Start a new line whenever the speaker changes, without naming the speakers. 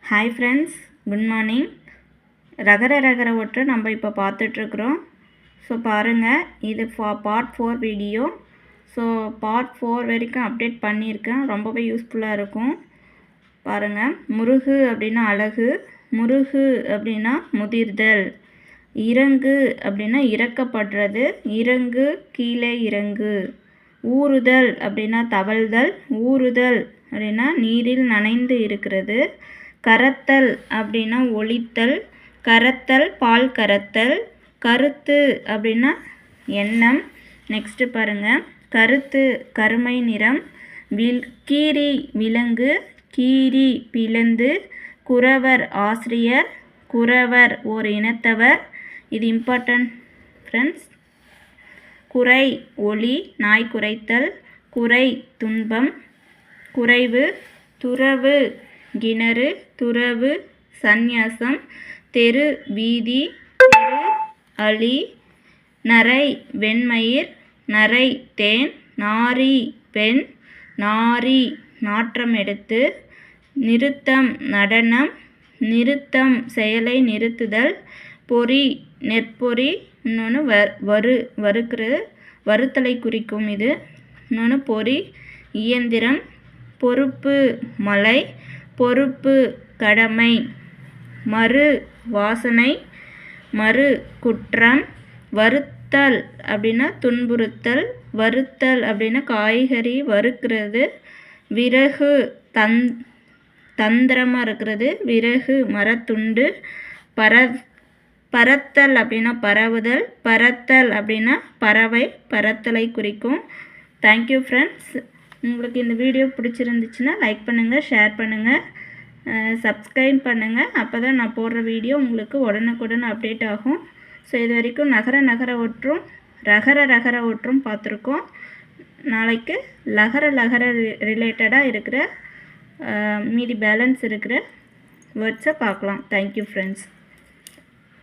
Hi friends, good morning. ரகர ஒற்றை நம்ம இப்போ பார்த்துட்ருக்குறோம். ஸோ பாருங்கள், இது பார்ட் 4 வீடியோ. ஸோ பார்ட் 4 வரைக்கும் அப்டேட் பண்ணியிருக்கேன். ரொம்பவே யூஸ்ஃபுல்லாக இருக்கும். பாருங்கள், முருகு அப்படின்னா அழகு, முருகு அப்படின்னா முதிர்தல், இறங்கு அப்படின்னா இறக்கப்படுறது, இறங்கு கீழே இறங்கு, ஊறுதல் அப்படின்னா தவழ்தல், ஊறுதல் அப்படின்னா நீரில் நனைந்து இருக்கிறது, கரத்தல் அப்படின்னா ஒளித்தல், கரத்தல் பால் கரத்தல், கருத்து அப்படின்னா எண்ணம். நெக்ஸ்ட்டு பாருங்கள், கருத்து கருமை நிறம், கீரி விலங்கு, கீரி பிளந்து, குறவர் ஆசிரியர், குறவர் ஓர் இனத்தவர். இது இம்பார்ட்டன்ட் ஃப்ரெண்ட்ஸ். குறை ஒளி நாய் குறைத்தல், குறை துன்பம், குறைவு, துறவு கிணறு, துறவு சந்நியாசம், தெரு வீதி, தெரு அழி, நரை வெண்மயிர், நரை தேன், நாரி பெண், நாரி நாற்றம் எடுத்து, நிறுத்தம் நடனம், நிறுத்தம் செயலை நிறுத்துதல், பொறி நெற்பொறி, இன்னொன்று வறுக்கிறது வறுத்தலை குறிக்கும் இது, இன்னொன்று பொறி இயந்திரம், பொறுப்பு மலை, பொறுப்பு கடமை, மறு வாசனை, மறு குற்றம், வறுத்தல் அப்படின்னா துன்புறுத்தல், வறுத்தல் அப்படின்னா காய்கறி வறுக்கிறது, விறகு தந்திரமாக இருக்கிறது, விறகு மரத்துண்டு, பறத்தல் அப்படின்னா பரவுதல், பறத்தல் அப்படின்னா பறவை பறத்தலை குறிக்கும். Thank you friends. உங்களுக்கு இந்த வீடியோ பிடிச்சிருந்துச்சுன்னா லைக் பண்ணுங்கள், ஷேர் பண்ணுங்கள், சப்ஸ்கிரைப் பண்ணுங்கள். அப்போ தான் நான் போடுற வீடியோ உங்களுக்கு உடனுக்குடன் அப்டேட் ஆகும். ஸோ இது வரைக்கும் நகர ஒற்றும் ரகர ஒற்றும் பார்த்துருக்கோம். நாளைக்கு லகர ரிலேட்டடாக இருக்கிற மீதி பேலன்ஸ் இருக்கிற வேர்ட்ஸை பார்க்கலாம். Thank you friends.